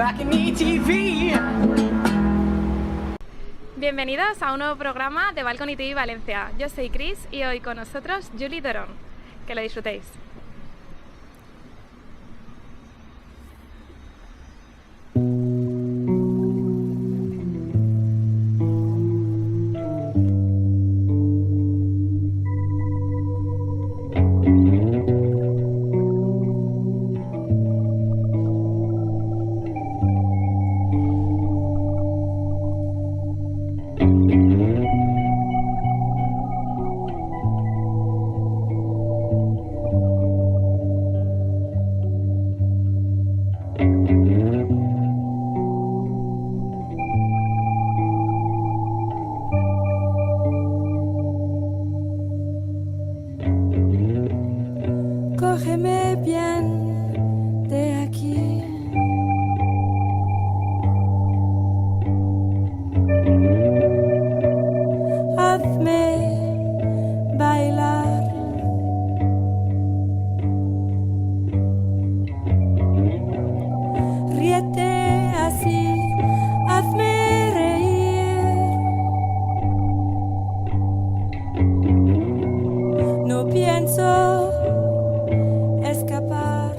BalconyTV. Bienvenidos a un nuevo programa de BalconyTV Valencia. Yo soy Chris y hoy con nosotros Doiron. Que lo disfrutéis. Cógeme bien de aquí. Hazme bailar. Ríete así, hazme reír. No pienso escapar.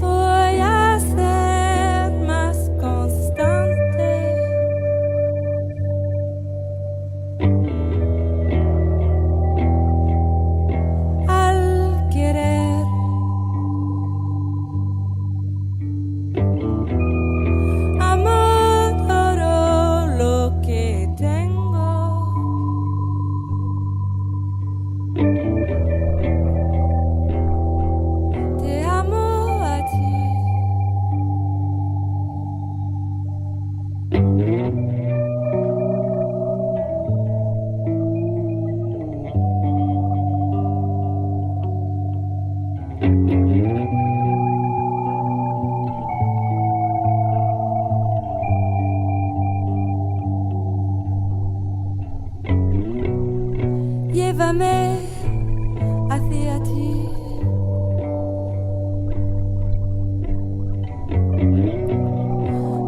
Voy a ser más constante. Al querer. Amo todo lo que tengo. Te amo a ti. Llévame hacia ti.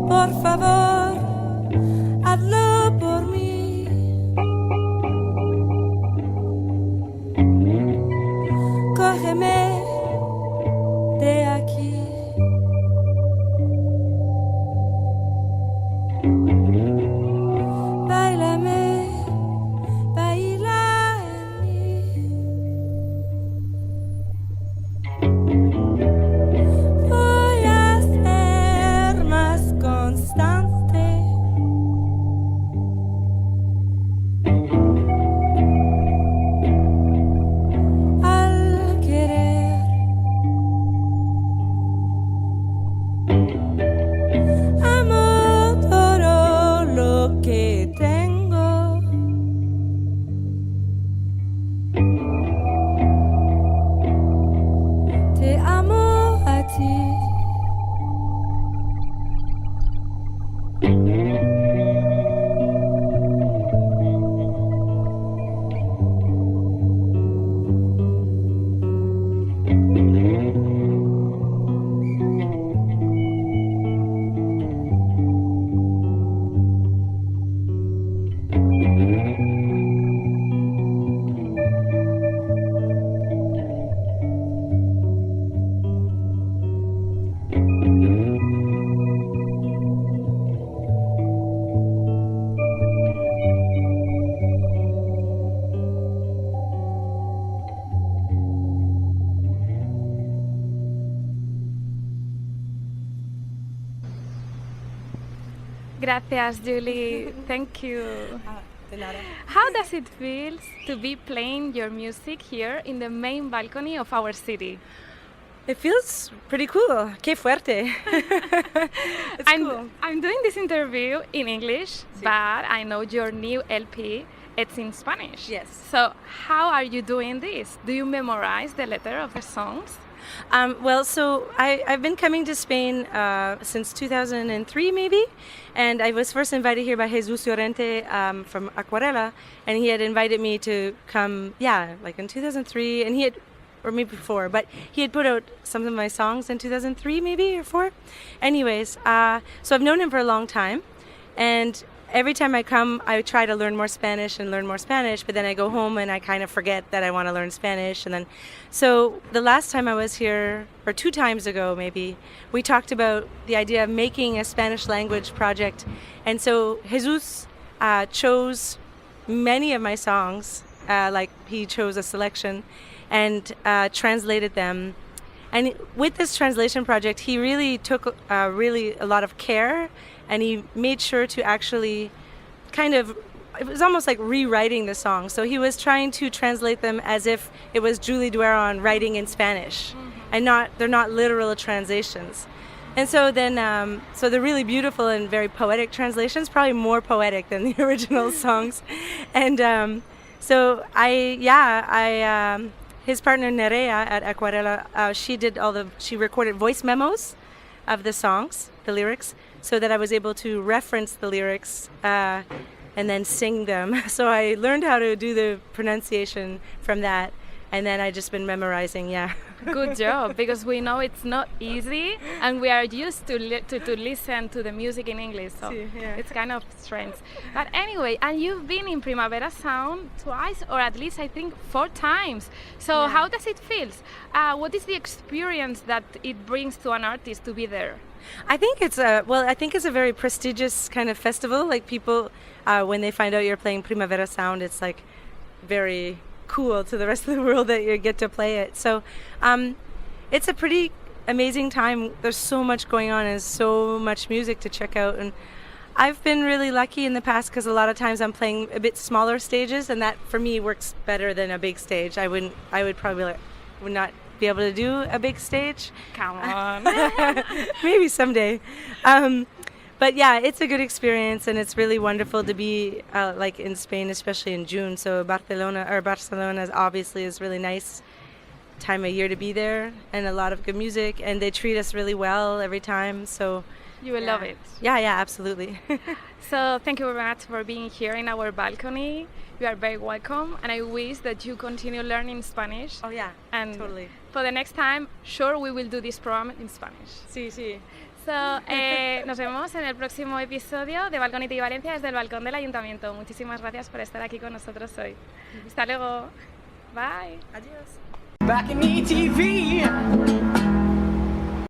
Por favor, hazlo por mí. Cógeme de aquí. Báilame, baila en mí. Voy a ser más constante. Al querer. Amo todo lo que tengo. Te amo a ti. Gracias, Julie. Thank you. De nada. How does it feel to be playing your music here in the main balcony of our city? It feels pretty cool. Qué fuerte. It's cool. I'm doing this interview in English, Sí. but I know your new LP, it's in Spanish. Yes. So how are you doing this? Do you memorize the letter of the songs? So I've been coming to Spain since 2003 maybe, and I was first invited here by Jesus Llorente from Aquarela, and he had invited me to come, like in 2003, and he had or maybe 4, but he had put out some of my songs in 2003 maybe or 4. Anyways, so I've known him for a long time, and every time I come, I try to learn more Spanish, but then I go home and I kind of forget that I want to learn Spanish. And then, so the last time I was here, or 2 times ago maybe, we talked about the idea of making a Spanish language project. And so Jesus chose many of my songs, like he chose a selection and translated them. And with this translation project, he really took really a lot of care, and he made sure to actually it was almost like rewriting the song. So he was trying to translate them as if it was Julie Doiron writing in Spanish, and they're not literal translations. And so then, so they're really beautiful and very poetic translations, probably more poetic than the original songs. And so his partner Nerea at Aquarela, she recorded voice memos of the songs, the lyrics, so that I was able to reference the lyrics and then sing them. So I learned how to do the pronunciation from that, and then I just been memorizing, Good job, because we know it's not easy, and we are used to listen to the music in English, so it's kind of strange. But anyway, and you've been in Primavera Sound twice, or at least I think 4 times. So how does it feel? What is the experience that it brings to an artist to be there? I think it's a very prestigious kind of festival. Like people, when they find out you're playing Primavera Sound, it's like very cool to the rest of the world that you get to play it. So it's a pretty amazing time. There's so much going on and so much music to check out, and I've been really lucky in the past because a lot of times I'm playing a bit smaller stages, and that for me works better than a big stage. I would probably would not be able to do a big stage. Come on. Maybe someday. But yeah, it's a good experience, and it's really wonderful to be like in Spain, especially in June. So Barcelona obviously is really nice time of year to be there, and a lot of good music, and they treat us really well every time. So you will love it. Yeah, absolutely. So thank you very much for being here in our balcony. You are very welcome, and I wish that you continue learning Spanish. Oh yeah, and totally. For the next time, sure, we will do this program in Spanish. Sí. So, nos vemos en el próximo episodio de BalconyTV Valencia desde el balcón del Ayuntamiento. Muchísimas gracias por estar aquí con nosotros hoy. Hasta luego. Bye. Adiós. BalconyTV.